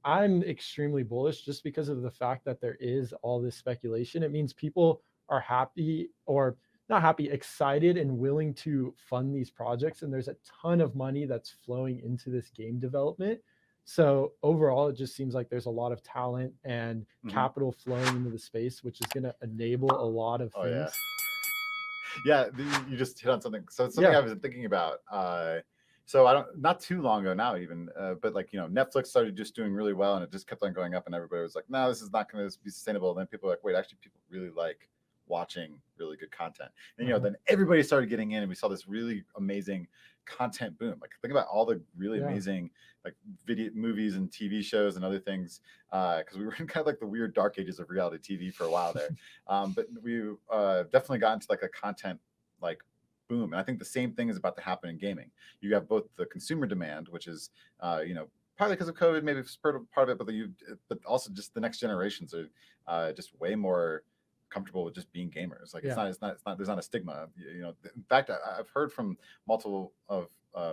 I'm extremely bullish just because of the fact that there is all this speculation. It means people are happy, or not happy, excited and willing to fund these projects. And there's a ton of money that's flowing into this game development. So overall, it just seems like there's a lot of talent and Mhm. capital flowing into the space, which is going to enable a lot of Oh yeah. things. Yeah, you just hit on something. So it's something Yeah. I've been thinking about. So I don't, not too long ago now, even, but like Netflix started just doing really well, and it just kept on going up, and everybody was like, "No, this is not going to be sustainable." And then people were like, "Wait, actually, people really like watching really good content." And Uh-huh. then everybody started getting in, and we saw this really amazing content boom. Like think about all the really Yeah. amazing like video movies and TV shows and other things, because we were in kind of like the weird dark ages of reality TV for a while there. But we definitely got into like a content like boom. And I think the same thing is about to happen in gaming. You have both the consumer demand, which is partly because of COVID, maybe it's part of it, but also just the next generations are just way more comfortable with just being gamers. Like Yeah. there's not a stigma. In fact, I've heard from multiple of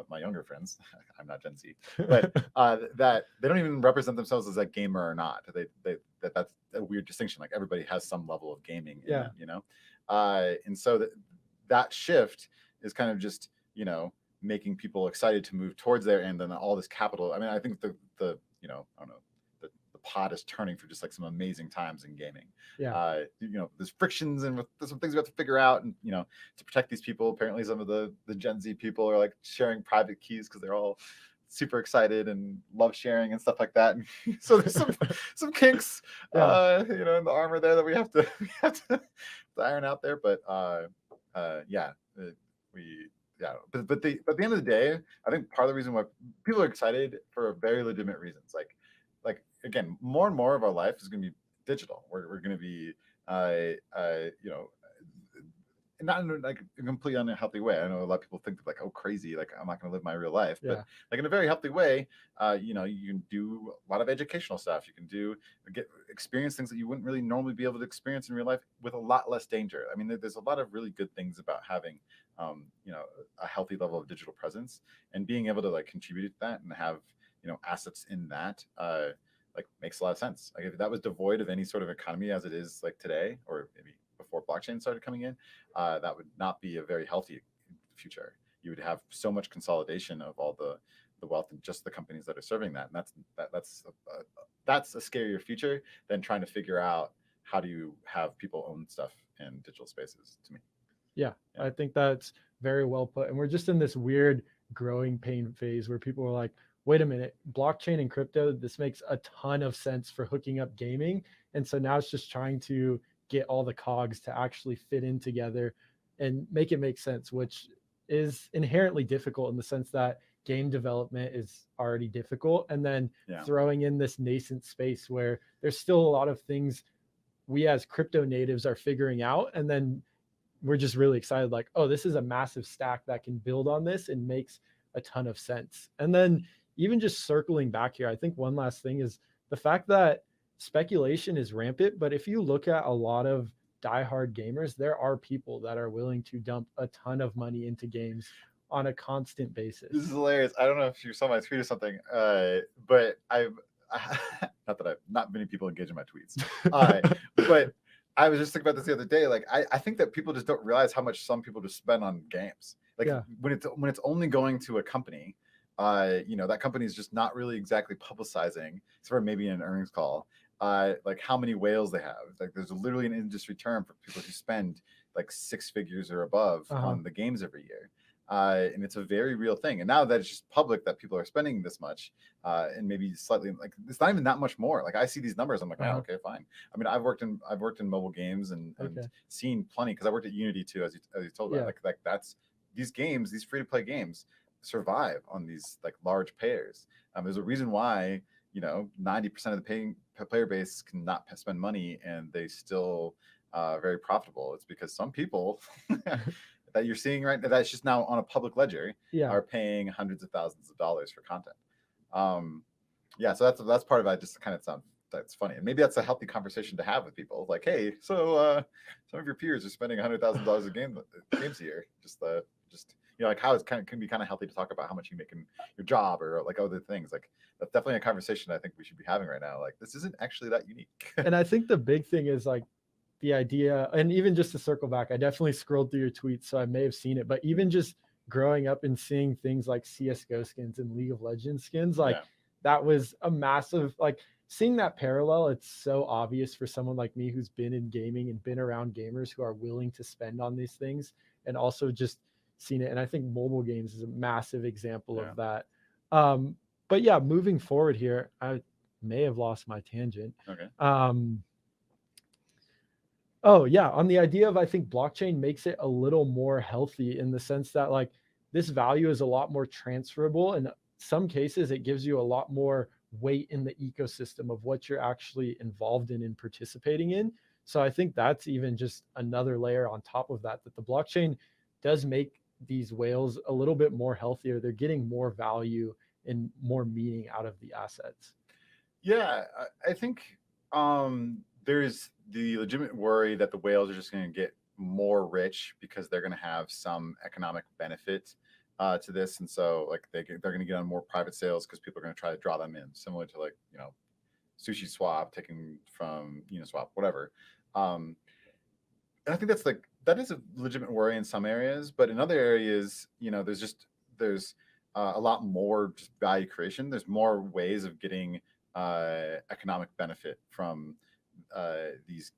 my younger friends. I'm not Gen Z, but that they don't even represent themselves as a gamer or not. That's a weird distinction. Like everybody has some level of gaming in Yeah. them. And so that shift is kind of just making people excited to move towards there, and then all this capital. I mean, I think the I don't know, the pot is turning for just like some amazing times in gaming. Yeah. There's frictions and there's some things we have to figure out, and to protect these people. Apparently, some of the Gen Z people are like sharing private keys because they're all super excited and love sharing and stuff like that. And so there's some kinks, Yeah. in the armor there that we have to to iron out there. But yeah, we yeah. But at the end of the day, I think part of the reason why people are excited for very legitimate reasons, like again, more and more of our life is going to be digital. We're going to be you know not in like a completely unhealthy way. I know a lot of people think like, oh, crazy, like I'm not going to live my real life, but Yeah. like in a very healthy way. You can do a lot of educational stuff. You can experience things that you wouldn't really normally be able to experience in real life with a lot less danger. I mean, there's a lot of really good things about having, a healthy level of digital presence and being able to like contribute to that and have assets in that. Like makes a lot of sense. Like if that was devoid of any sort of economy as it is like today, or maybe before blockchain started coming in, that would not be a very healthy future. You would have so much consolidation of all the wealth and just the companies that are serving that, and that's a scarier future than trying to figure out how do you have people own stuff in digital spaces. To me, Yeah, yeah, I think that's very well put. And we're just in this weird growing pain phase where people are like, wait a minute, blockchain and crypto, this makes a ton of sense for hooking up gaming. And so now it's just trying to get all the cogs to actually fit in together and make it make sense, which is inherently difficult in the sense that game development is already difficult. And then yeah, throwing in this nascent space where there's still a lot of things we as crypto natives are figuring out. And then we're just really excited, like, oh, this is a massive stack that can build on this and makes a ton of sense. And then even just circling back here, I think one last thing is the fact that speculation is rampant, but if you look at a lot of diehard gamers, there are people that are willing to dump a ton of money into games on a constant this is basis. hilarious. I don't know if you saw my tweet or something, but I've not that I've not many people engage in my tweets, uh, but I was just thinking about this the other day. Like, I think that people just don't realize how much some people just spend on games. Like Yeah. when it's only going to a company, that company is just not really exactly publicizing, except for maybe in an earnings call, like how many whales they have. Like, there's literally an industry term for people who spend like six figures or above Uh-huh. on the games every year. And it's a very real thing. And now that it's just public that people are spending this much, and maybe slightly like it's not even that much more. Like I see these numbers, I'm like, man, Uh-huh. okay, fine. I mean, I've worked in mobile games and Okay. seen plenty because I worked at Unity too, as you told about. Yeah. Like that's these games, these free to play games survive on these like large payers. There's a reason why 90% of the paying player base cannot spend money and they still very profitable. It's because some people that you're seeing right now that's just now on a public ledger Yeah. are paying hundreds of thousands of dollars for content. Um, yeah, so that's part of it. Just kind of sounds that's funny, and maybe that's a healthy conversation to have with people. Like, hey, so some of your peers are spending $100,000 a games a year. Just like how it's can be kind of healthy to talk about how much you make in your job or like other things. Like that's definitely a conversation I think we should be having right now. Like this isn't actually that unique. And I think the big thing is like the idea, and even just to circle back, I definitely scrolled through your tweets, so I may have seen it, but even just growing up and seeing things like CSGO skins and League of Legends skins, like Yeah. that was a massive, like seeing that parallel, it's so obvious for someone like me who's been in gaming and been around gamers who are willing to spend on these things and also just seen it. And I think mobile games is a massive example Yeah. of that. Um, but yeah, moving forward here, I may have lost my tangent. Okay. Oh yeah, on the idea of I think blockchain makes it a little more healthy in the sense that like this value is a lot more transferable. In some cases, it gives you a lot more weight in the ecosystem of what you're actually involved in and participating in. So I think that's even just another layer on top of that, that the blockchain does make these whales a little bit more healthier. They're getting more value and more meaning out of the assets. Yeah, I think there's the legitimate worry that the whales are just going to get more rich because they're going to have some economic benefit to this, and so like they're going to get on more private sales because people are going to try to draw them in, similar to like Sushi Swap taking from Uniswap, whatever. Um, and I think that is a legitimate worry in some areas, but in other areas, there's a lot more just value creation. There's more ways of getting economic benefit from these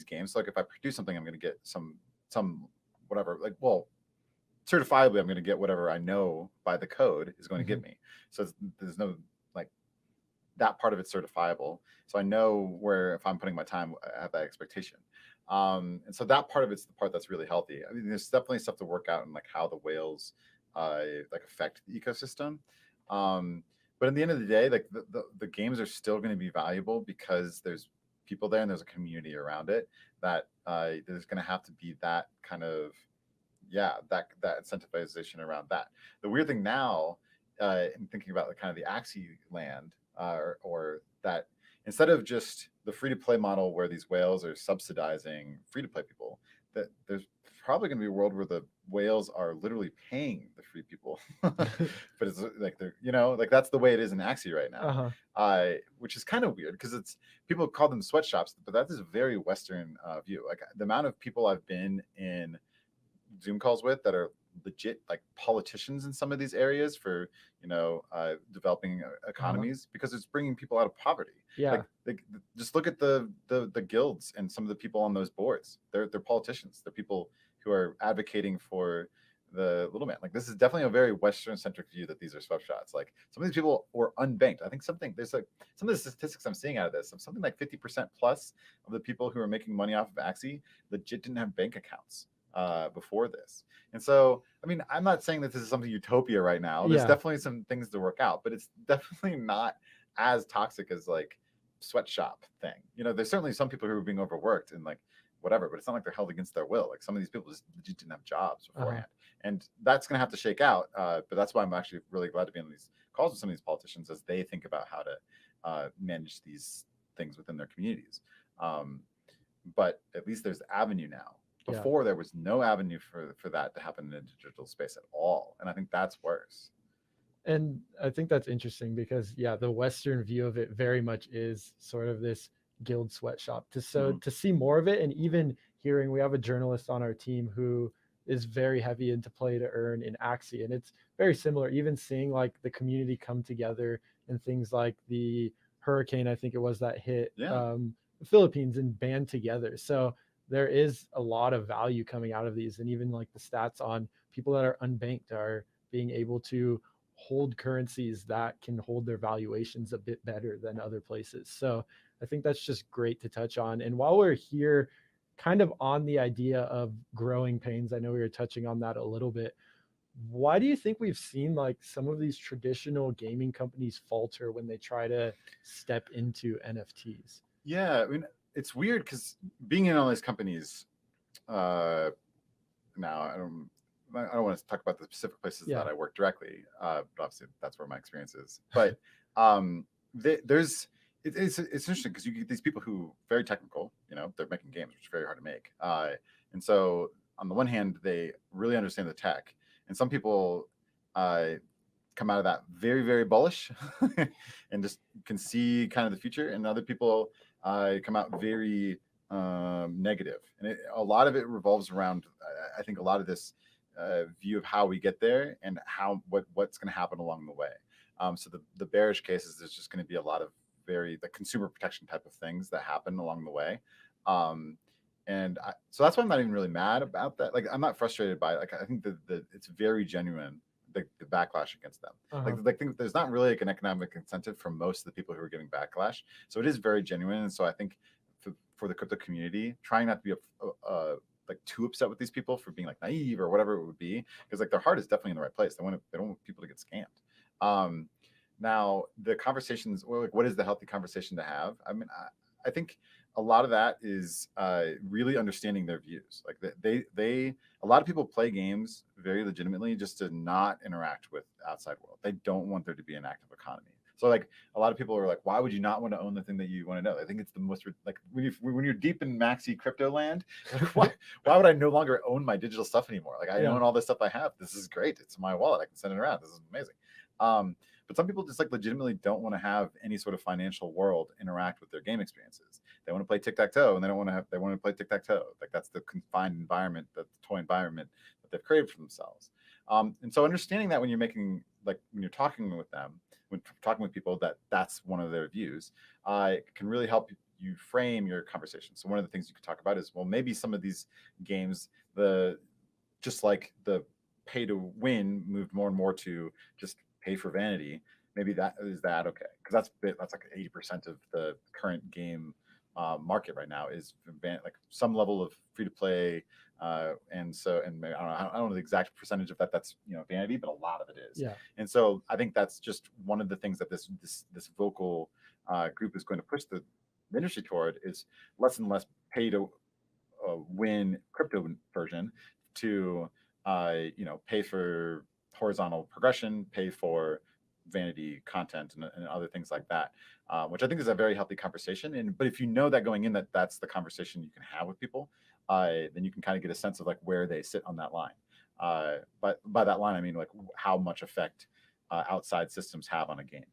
games. So like if I produce something, I'm going to get some whatever. Like certifiably, I'm going to get whatever I know by the code is going to give me. So there's no like that part of it's certifiable. So I know where if I'm putting my time, I have that expectation. And so that part of it's the part that's really healthy. I mean, there's definitely stuff to work out in like how the whales like affect the ecosystem. But at the end of the day, like the games are still going to be valuable because there's people there and there's a community around it that there's going to have to be that kind of that incentivization around that. The weird thing now, in thinking about the kind of the Axie land, or that instead of just the free to play model where these whales are subsidizing free to play people, that there's probably going to be a world where the whales are literally paying the free people, but it's like they're like that's the way it is in Axie right now, which is kind of weird because it's people call them sweatshops, but that is a very Western view. Like the amount of people I've been in Zoom calls with that are legit like politicians in some of these areas for developing economies because it's bringing people out of poverty. Yeah. Like just look at the guilds and some of the people on those boards. They're politicians. They're people who are advocating for the little man. Like this is definitely a very Western centric view that these are sweatshots. Like some of these people were unbanked. I think there's like some of the statistics I'm seeing out of this, something like 50% plus of the people who are making money off of Axie legit didn't have bank accounts before this. And so, I mean, I'm not saying that this is something utopia right now. There's definitely some things to work out, but it's definitely not as toxic as like sweatshop thing. There's certainly some people who are being overworked and like whatever, but it's not like they're held against their will. Like some of these people just didn't have jobs beforehand. And that's going to have to shake out. But that's why I'm actually really glad to be on these calls with some of these politicians as they think about how to manage these things within their communities. But at least there's avenue now. Before there was no avenue for that to happen in the digital space at all, and I think that's worse. And I think that's interesting because the Western view of it very much is sort of this guild sweatshop. To see more of it, and even hearing, we have a journalist on our team who is very heavy into play to earn in Axie, and it's very similar. Even seeing like the community come together and things like the hurricane, I think it was that hit the Philippines and band together. So there is a lot of value coming out of these, and even like the stats on people that are unbanked are being able to hold currencies that can hold their valuations a bit better than other places. So I think that's just great to touch on. And while we're here, kind of on the idea of growing pains, I know we were touching on that a little bit. Why do you think we've seen like some of these traditional gaming companies falter when they try to step into NFTs? Yeah, I mean, it's weird because being in all these companies, now I don't want to talk about the specific places that I work directly, but obviously that's where my experience is. But it's interesting because you get these people who very technical, they're making games, which is very hard to make. And so on the one hand, they really understand the tech, And some people come out of that very, very bullish and just can see kind of the future, and other people come out very negative. And a lot of it revolves around, I think, a lot of this view of how we get there and what's going to happen along the way. So the bearish cases, there's just going to be a lot of the consumer protection type of things that happen along the way. So that's why I'm not even really mad about that. Like, I'm not frustrated by it. Like, I think that it's very genuine, the backlash against them. Uh-huh. Like, think there's not really like an economic incentive from most of the people who are giving backlash. So it is very genuine. And so I think for the crypto community, trying not to be like too upset with these people for being like naive or whatever it would be, because like their heart is definitely in the right place. They don't want people to get scammed. Now the conversations, well, like, what is the healthy conversation to have? I mean, I think a lot of that is really understanding their views. Like, a lot of people play games very legitimately just to not interact with the outside world. They don't want there to be an active economy. So like, a lot of people are like, why would you not want to own the thing that you want to know? I think it's the most, like, when you're deep in maxi crypto land, like, why would I no longer own my digital stuff anymore? Like, I own all this stuff I have. This is great. It's my wallet. I can send it around. This is amazing. But some people just like legitimately don't want to have any sort of financial world interact with their game experiences. They want to play tic-tac-toe, and they want to play tic-tac-toe. Like, that's the confined environment, the toy environment that they've created for themselves. And so understanding that when you're talking with them, when talking with people, that's one of their views, can really help you frame your conversation. So one of the things you could talk about is, well, maybe some of these games, just like the pay to win moved more and more to just pay for vanity. Maybe that okay, because that's like 80% of the current game market right now is like some level of free to play, and maybe, I don't know the exact percentage of that's vanity, but a lot of it is. Yeah. And so I think that's just one of the things that this vocal group is going to push the industry toward, is less and less pay to win crypto version to pay for horizontal progression, pay for vanity content, and other things like that, which I think is a very healthy conversation. But if you know that going in, that's the conversation you can have with people, then you can kind of get a sense of like where they sit on that line. But by that line, I mean like how much effect outside systems have on a game.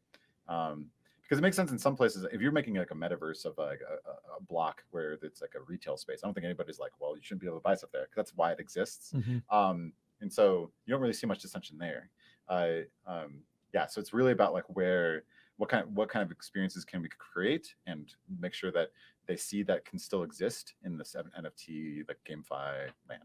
Because it makes sense in some places. If you're making like a metaverse of like a block where it's like a retail space, I don't think anybody's like, well, you shouldn't be able to buy stuff there, because that's why it exists. Mm-hmm. And so you don't really see much dissension there. So it's really about like what kind of experiences can we create, and make sure that they see that can still exist in this NFT like GameFi land.